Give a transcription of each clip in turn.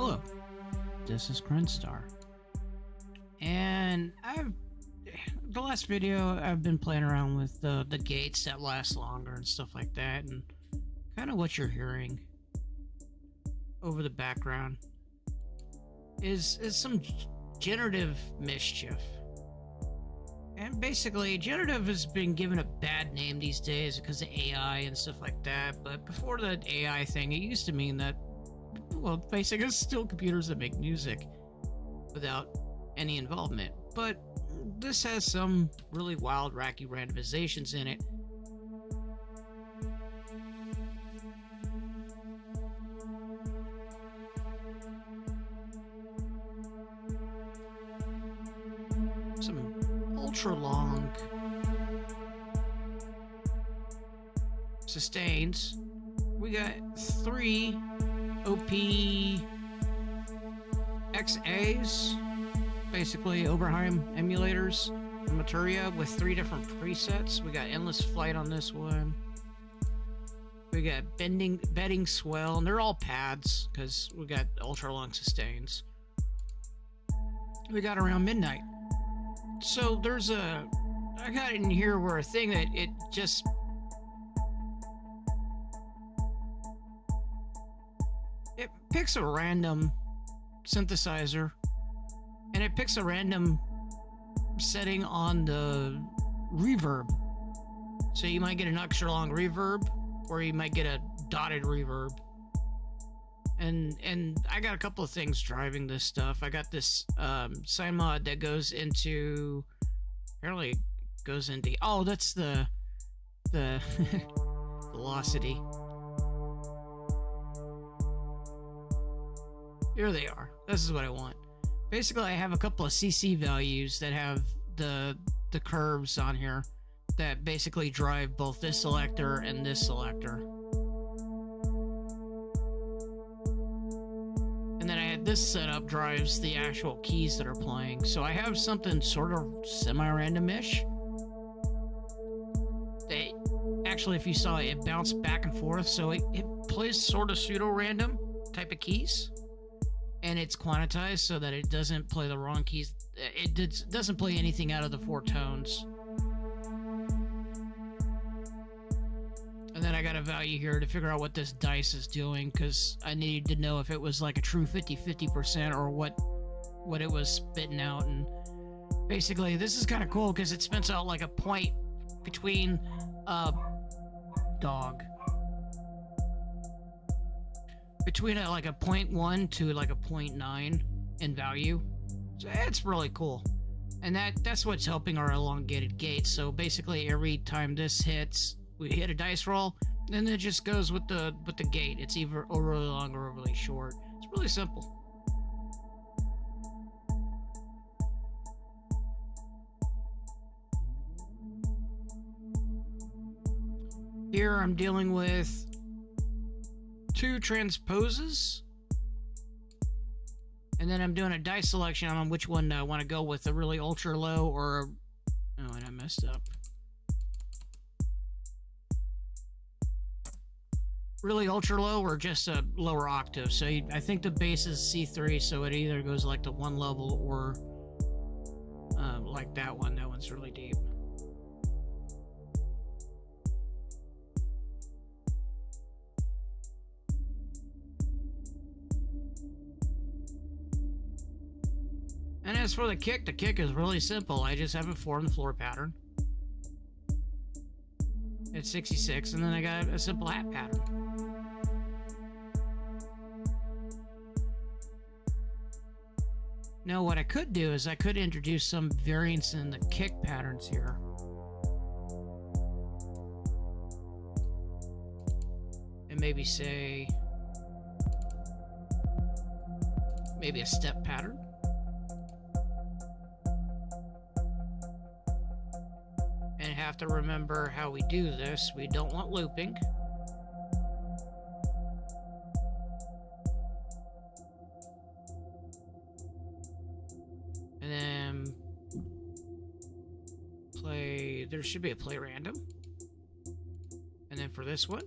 Hello, this is Krinstar, and the last video I've been playing around with the gates that last longer and stuff like that, and kind of what you're hearing over the background is some generative mischief. And basically, generative has been given a bad name these days because of AI and stuff like that. But before the AI thing, it used to mean that, well, basically, it's still computers that make music without any involvement. But this has some really wild, wacky randomizations in it. Some ultra long sustains. We got 3 OP XAs, basically Oberheim emulators from Materia with 3 different presets. We got Endless Flight on this one. We got Bedding Swell, and they're all pads because we got ultra long sustains. We got Around Midnight. So there's I got in here where a thing that it picks a random synthesizer and it picks a random setting on the reverb. So you might get an extra long reverb or you might get a dotted reverb. And I got a couple of things driving this stuff. I got this sign mod that goes into, apparently goes into, oh, that's the velocity. Here they are. This is what I want. Basically, I have a couple of CC values that have the curves on here that basically drive both this selector and this selector. And then I had this setup drives the actual keys that are playing. So I have something sort of semi-random-ish. They actually, if you saw it, it bounced back and forth. So it plays sort of pseudo-random type of keys. And it's quantized so that it doesn't play the wrong keys. It doesn't play anything out of the 4 tones. And then I got a value here to figure out what this dice is doing, because I needed to know if it was like a true 50% or what it was spitting out. And basically, this is kind of cool because it spits out like a point between between like a 0.1 to like a 0.9 in value. So it's really cool. And that's what's helping our elongated gate. So basically every time this hits, we hit a dice roll, then it just goes with the gate. It's either overly long or overly short. It's really simple. Here I'm dealing with 2 transposes, and then I'm doing a dice selection on which one I want to go with, a really ultra low or oh, and I messed up. Really ultra low or just a lower octave. So I think the bass is C3, so it either goes like the 1 level or like that one. That one's really deep. And as for the kick is really simple. I just have a 4 on the floor pattern. It's 66, and then I got a simple hat pattern. Now what I could do is I could introduce some variance in the kick patterns here. And maybe say, maybe a step pattern. And have to remember how we do this. We don't want looping. And then play, there should be a play random. And then for this one,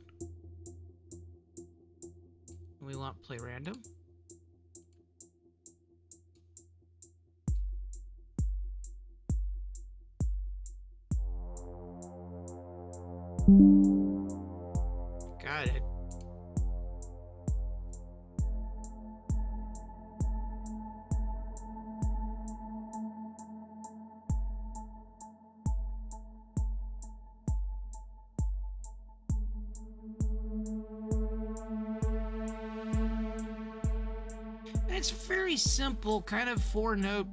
we want play random. Got it. And it's very simple, kind of 4-note,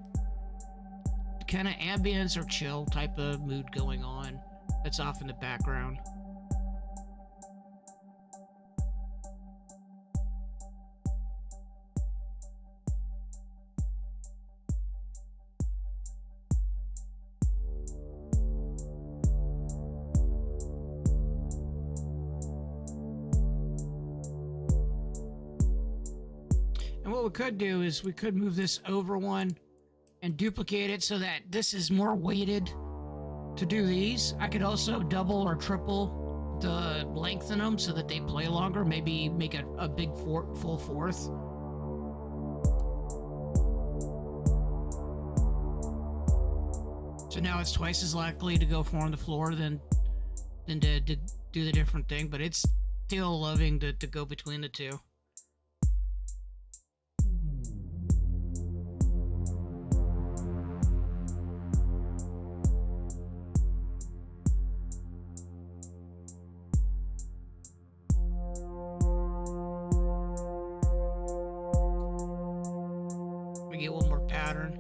kind of ambience or chill type of mood going on that's off in the background. And what we could do is we could move this over one and duplicate it so that this is more weighted to do these. I could also double or triple the lengthen them so that they play longer, maybe make a big full fourth. So now it's twice as likely to go 4 on the floor than to do the different thing, but it's still loving to go between the two. Let me get one more pattern.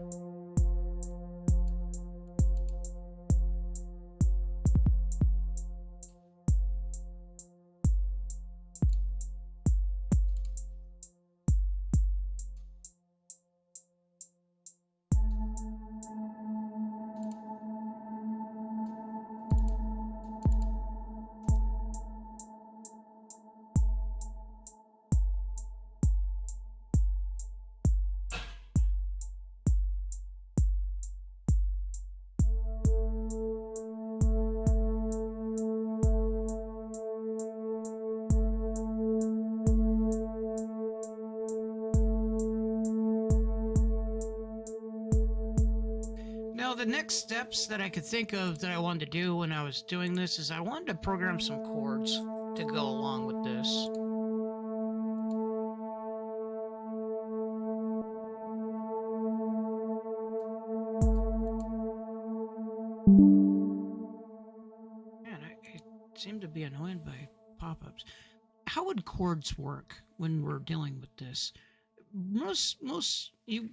Now, the next steps that I could think of that I wanted to do when I was doing this is I wanted to program some chords to go along with this. Man, I seem to be annoyed by pop-ups. How would chords work when we're dealing with this? Most you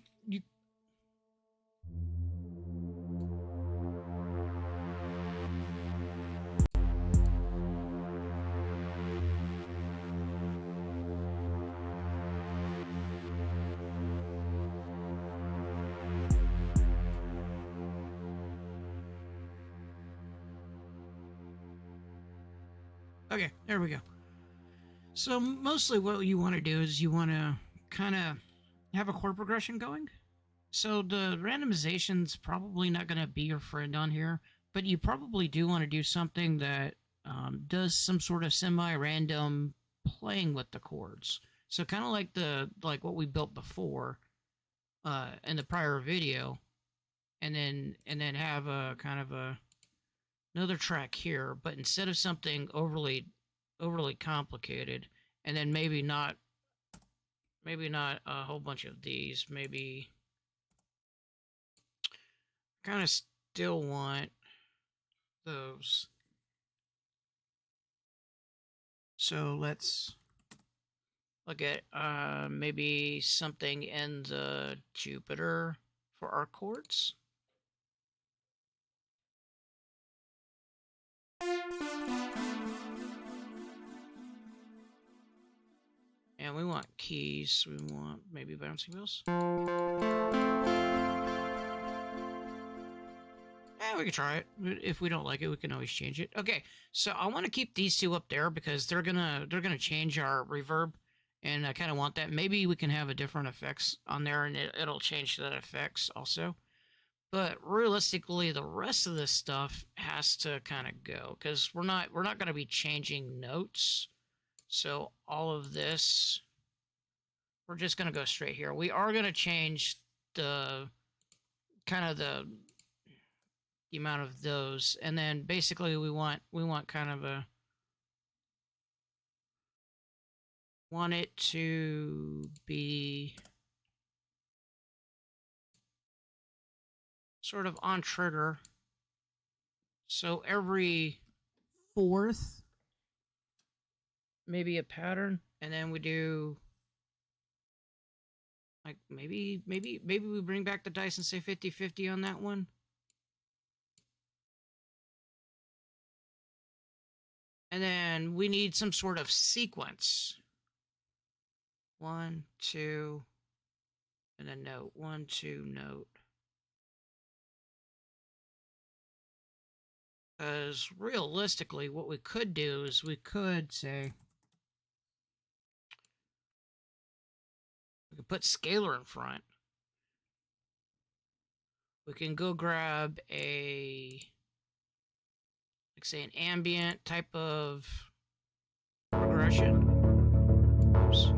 Okay, there we go. So mostly what you want to do is you want to kind of have a chord progression going. So the randomization's probably not going to be your friend on here, but you probably do want to do something that does some sort of semi-random playing with the chords. So kind of like what we built before in the prior video, and then have a kind of another track here, but instead of something overly complicated, and then maybe not a whole bunch of these, maybe kind of still want those. So let's look at maybe something in the Jupiter for our chords. And we want keys. We want maybe bouncing wheels. We could try it. If we don't like it, we can always change it. Okay, so I want to keep these two up there because they're gonna change our reverb, and I kind of want that. Maybe we can have a different effects on there, and it'll change that effects also. But realistically, the rest of this stuff has to kind of go because we're not going to be changing notes. So all of this, we're just going to go straight here. We are going to change the kind of the amount of those, and then basically we want kind of a want it to be sort of on trigger. So every fourth, maybe a pattern, and then we do like maybe we bring back the dice and say 50-50 on that one. And then we need some sort of sequence. 1, 2, and a note. 1, 2, note. Because realistically, what we could do is we could say, we could put scalar in front. We can go grab a, like say, an ambient type of progression. Oops.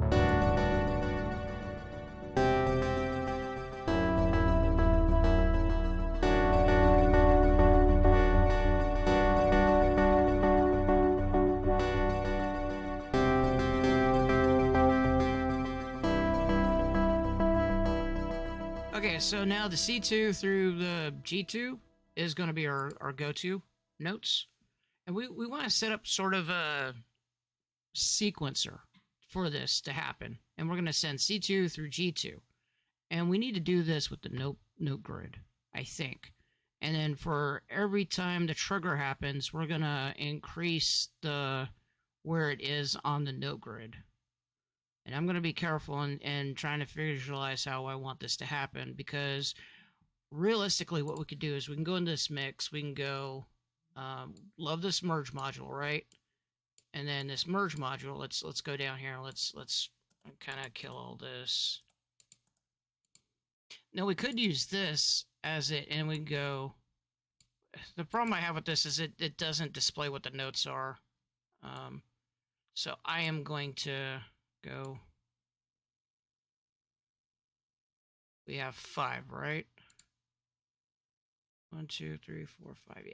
Okay, so now the C2 through the G2 is going to be our go-to notes. And we want to set up sort of a sequencer for this to happen. And we're going to send C2 through G2. And we need to do this with the note grid, I think. And then for every time the trigger happens, we're going to increase the where it is on the note grid. And I'm going to be careful in trying to visualize how I want this to happen, because realistically what we could do is we can go into this mix, we can go, love this merge module, right? And then this merge module, let's go down here, let's kind of kill all this. Now we could use this as it, and we can go, the problem I have with this is it doesn't display what the notes are. So I am going to go, we have 5, right? 1, 2, 3, 4, 5, yeah.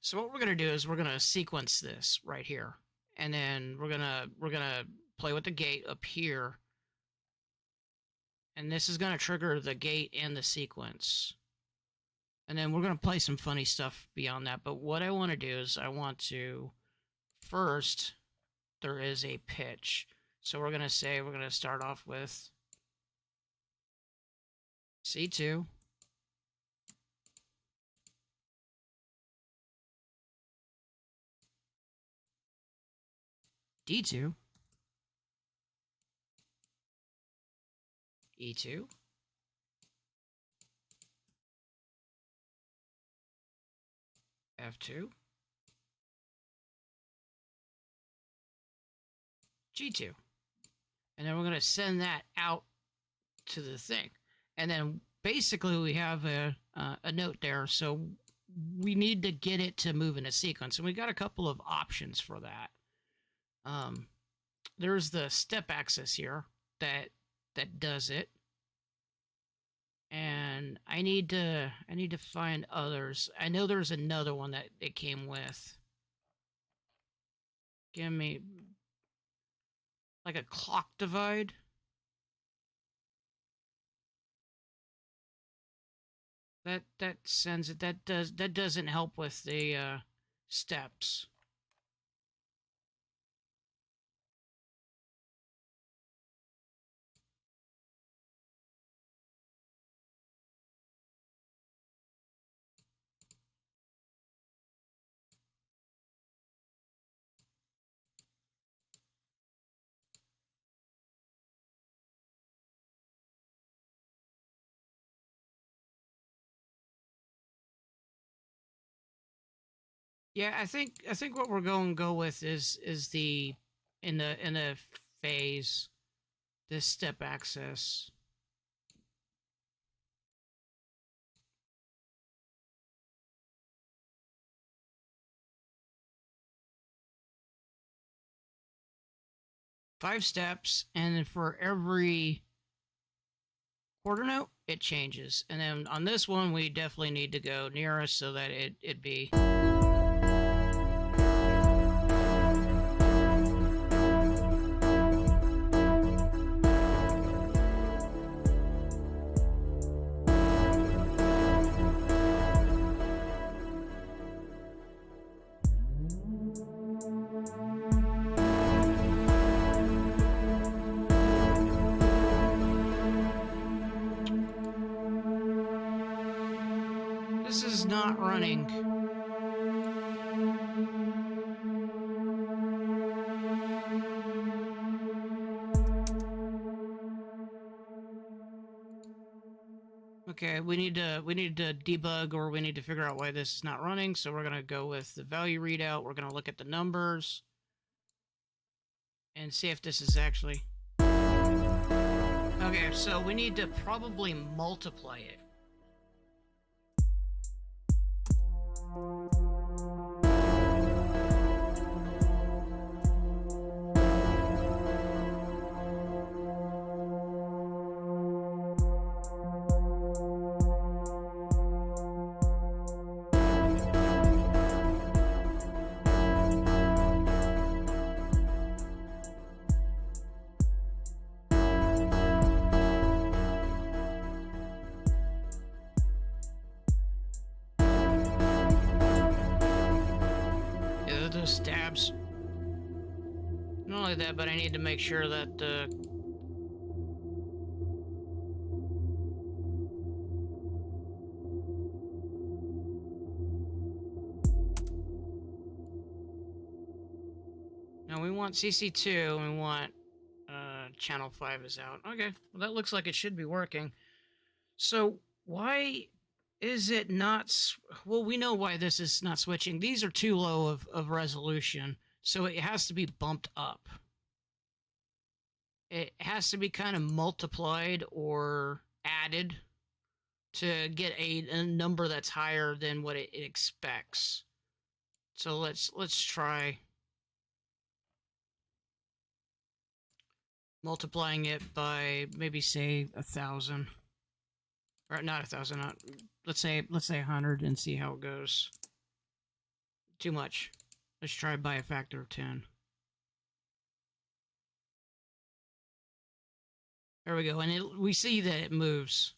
So what we're gonna do is we're gonna sequence this right here, and then we're gonna play with the gate up here, and this is gonna trigger the gate and the sequence. And then we're gonna play some funny stuff beyond that. But what I want to do is I want to first, there is a pitch. So we're gonna say we're gonna start off with C2, D2, E2, F2, G2. And then we're going to send that out to the thing. And then basically we have a note there. So we need to get it to move in a sequence. And we got a couple of options for that. There's the step axis here that does it. And I need to find others. I know there's another one that it came with. Give me like a clock divide. That sends it. That doesn't help with the steps. Yeah, I think what we're going to go with is the in the phase, this step axis. Five steps, and then for every quarter note, it changes. And then on this one, we definitely need to go nearest so that it'd be. not running. Okay, we need to debug, or we need to figure out why this is not running. So we're gonna go with the value readout. We're gonna look at the numbers and see if this is actually okay. So we need to probably multiply it. Those stabs. Not only that, but I need to make sure that now we want CC2 and we want channel 5 is out. Okay, well that looks like it should be working. So why is it not? Well, we know why this is not switching. These are too low of resolution, so it has to be bumped up. It has to be kind of multiplied or added to get a number that's higher than what it expects. So let's try multiplying it by maybe say 1,000. Or not 1,000, let's say 100 and see how it goes. Too much. Let's try by a factor of 10. There we go, and we see that it moves.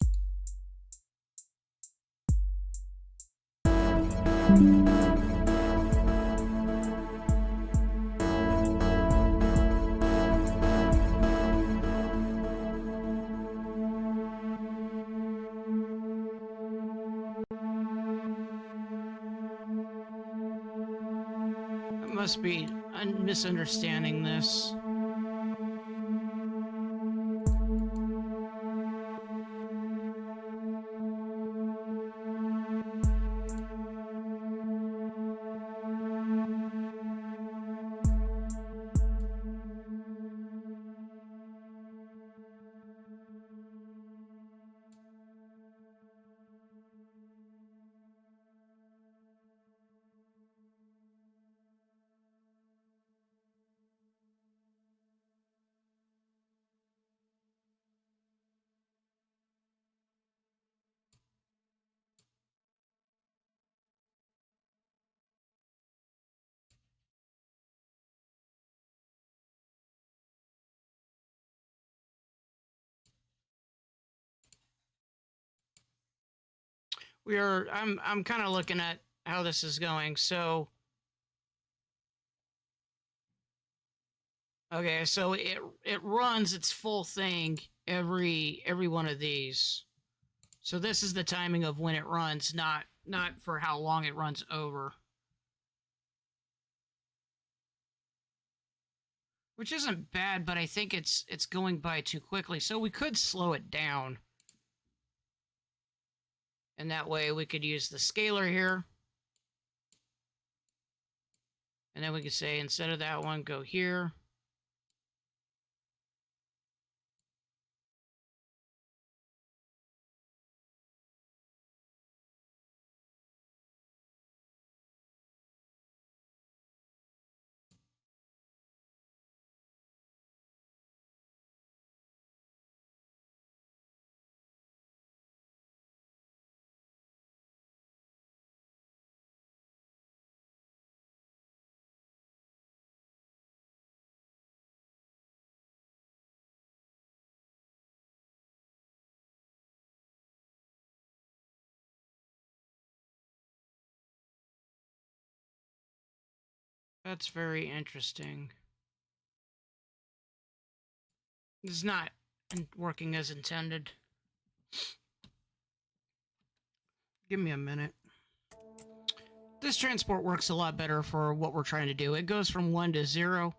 I must be misunderstanding this. I'm kind of looking at how this is going. So okay, so it runs its full thing every one of these. So this is the timing of when it runs, not for how long it runs over. Which isn't bad, but I think it's going by too quickly. So we could slow it down. And that way we could use the scaler here. And then we could say, instead of that one, go here. That's very interesting. It's not working as intended. Give me a minute. This transport works a lot better for what we're trying to do. It goes from 1 to 0,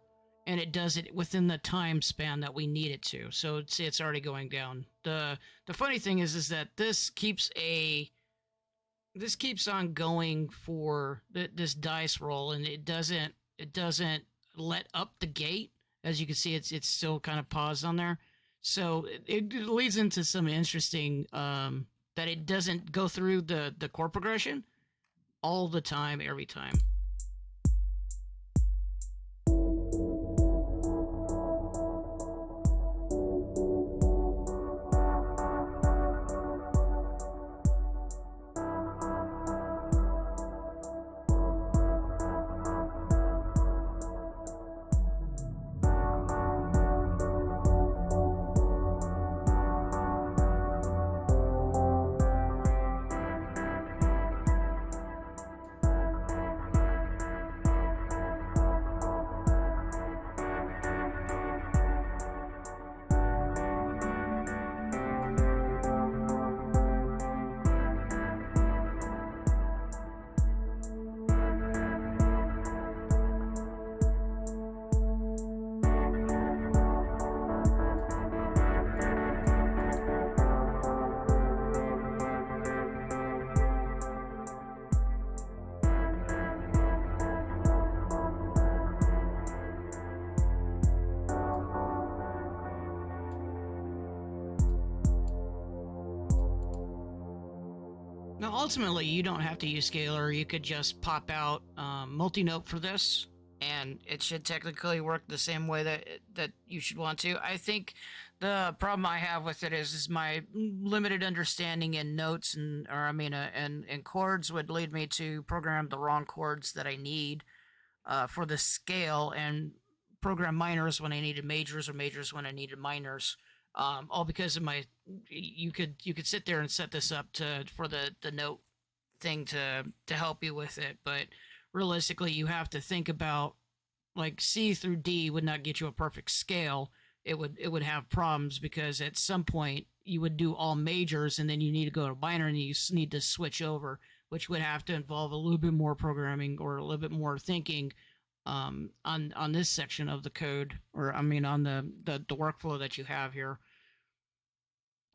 and it does it within the time span that we need it to. So it's already going down. The funny thing is that this keeps on going for this dice roll, and it doesn't let up the gate. As you can see, it's still kind of paused on there. So it leads into some interesting that it doesn't go through the chord progression all the time, every time. Now, ultimately, you don't have to use scalar. You could just pop out multi-note for this, and it should technically work the same way that you should want to. I think the problem I have with it is my limited understanding in notes and chords would lead me to program the wrong chords that I need for the scale, and program minors when I needed majors or majors when I needed minors. All because of my, you could sit there and set this up for the note thing to help you with it, but realistically you have to think about, like, C through D would not get you a perfect scale. It would have problems because at some point you would do all majors and then you need to go to minor and you need to switch over, which would have to involve a little bit more programming or a little bit more thinking on this section of the code, or on the workflow that you have here,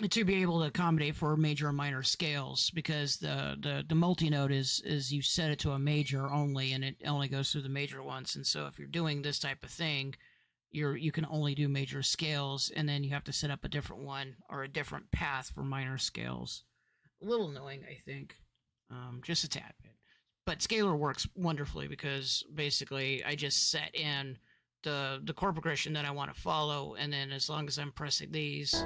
to be able to accommodate for major and minor scales, because the multi-note is you set it to a major only and it only goes through the major once. And so if you're doing this type of thing, you can only do major scales, and then you have to set up a different one or a different path for minor scales. A little annoying, I think, just a tad bit. But scalar works wonderfully because basically I just set in the chord progression that I want to follow, and then as long as I'm pressing these,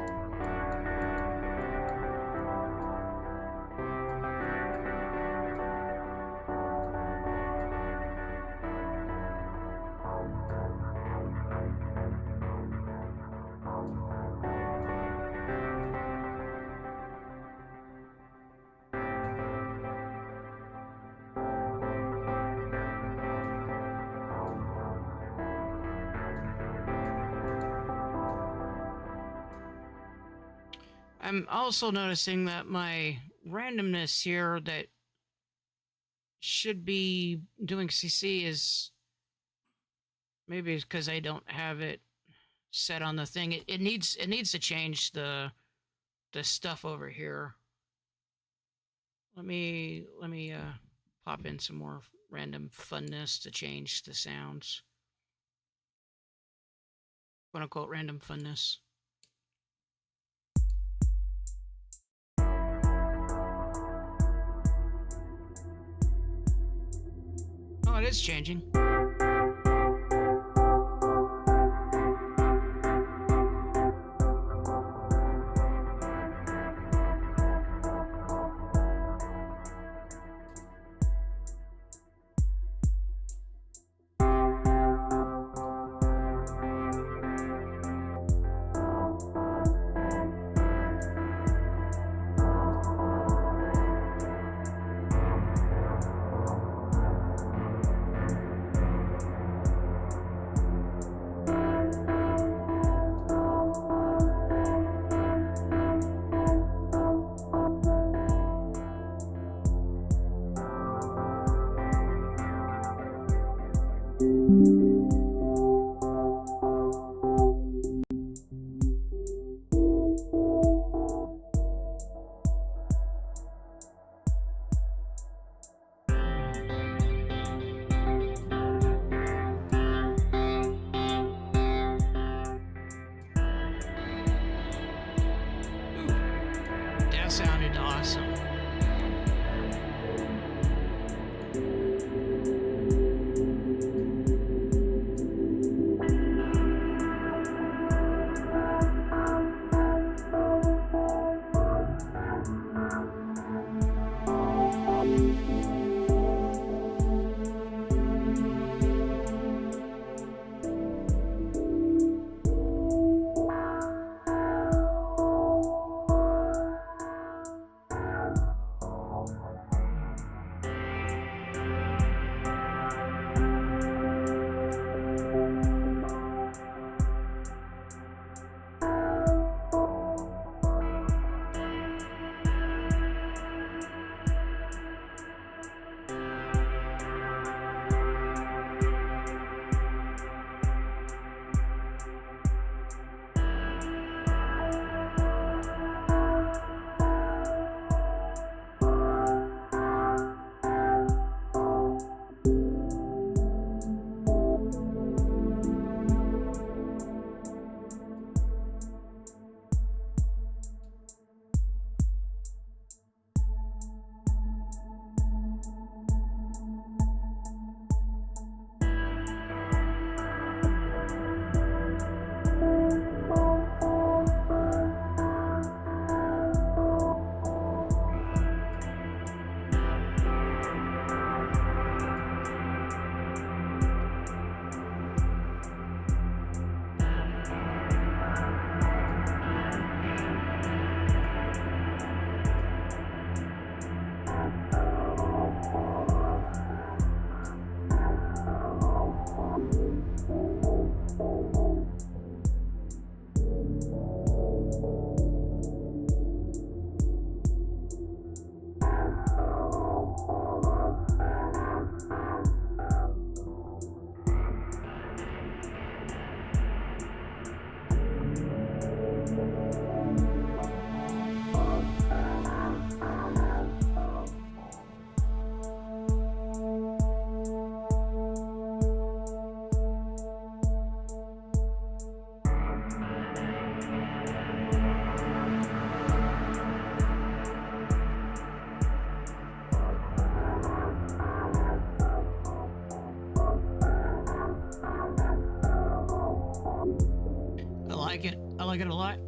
I'm also noticing that my randomness here that should be doing CC is, maybe it's because I don't have it set on the thing. It needs to change the stuff over here. Let me pop in some more random funness to change the sounds. Quote unquote random funness. Oh, it is changing. That sounded awesome. I like it. I like it a lot.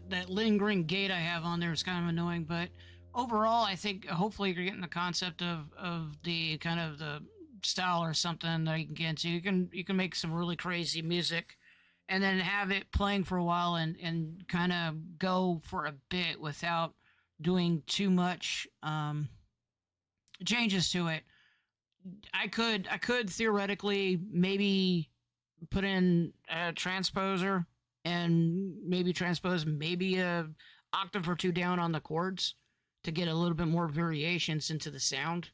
That lingering gate I have on there is kind of annoying, but overall, I think hopefully you're getting the concept of the kind of the style or something that you can get into. You can make some really crazy music, and then have it playing for a while and kind of go for a bit without doing too much changes to it. I could theoretically maybe put in a transposer and maybe transpose maybe a octave or two down on the chords to get a little bit more variations into the sound.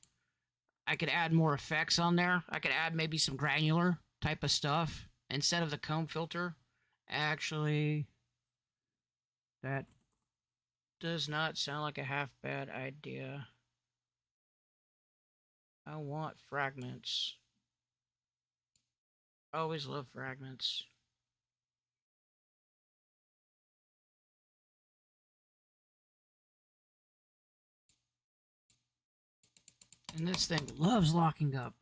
I could add more effects on there. I could add maybe some granular type of stuff instead of the comb filter. Actually, that does not sound like a half bad idea. I want fragments. I always love fragments. And this thing loves locking up.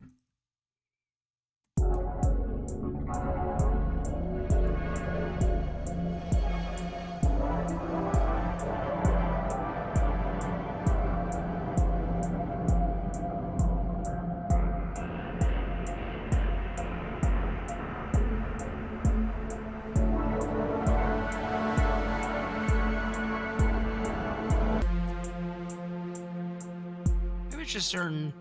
Maybe it's just certain.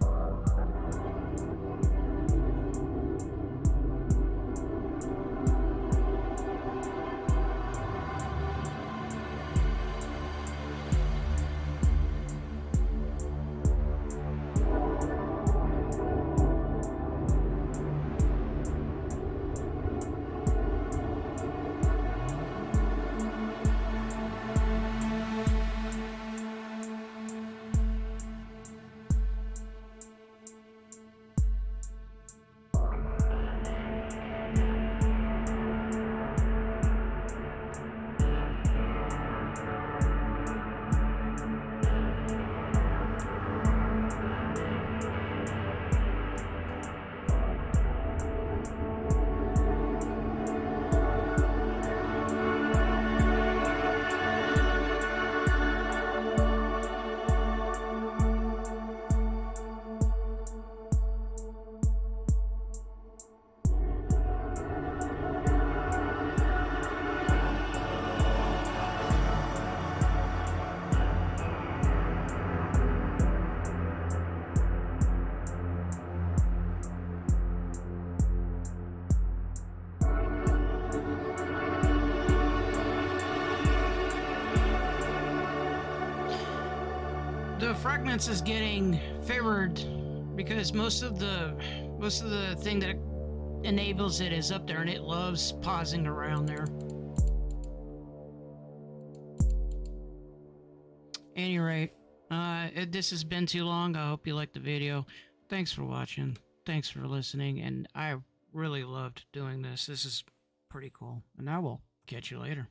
fragments is getting favored because most of the thing that enables it is up there, and it loves pausing around there. Any rate, this has been too long. I hope you liked the video. Thanks for watching. Thanks for listening, and I really loved doing this. This is pretty cool, and I will catch you later.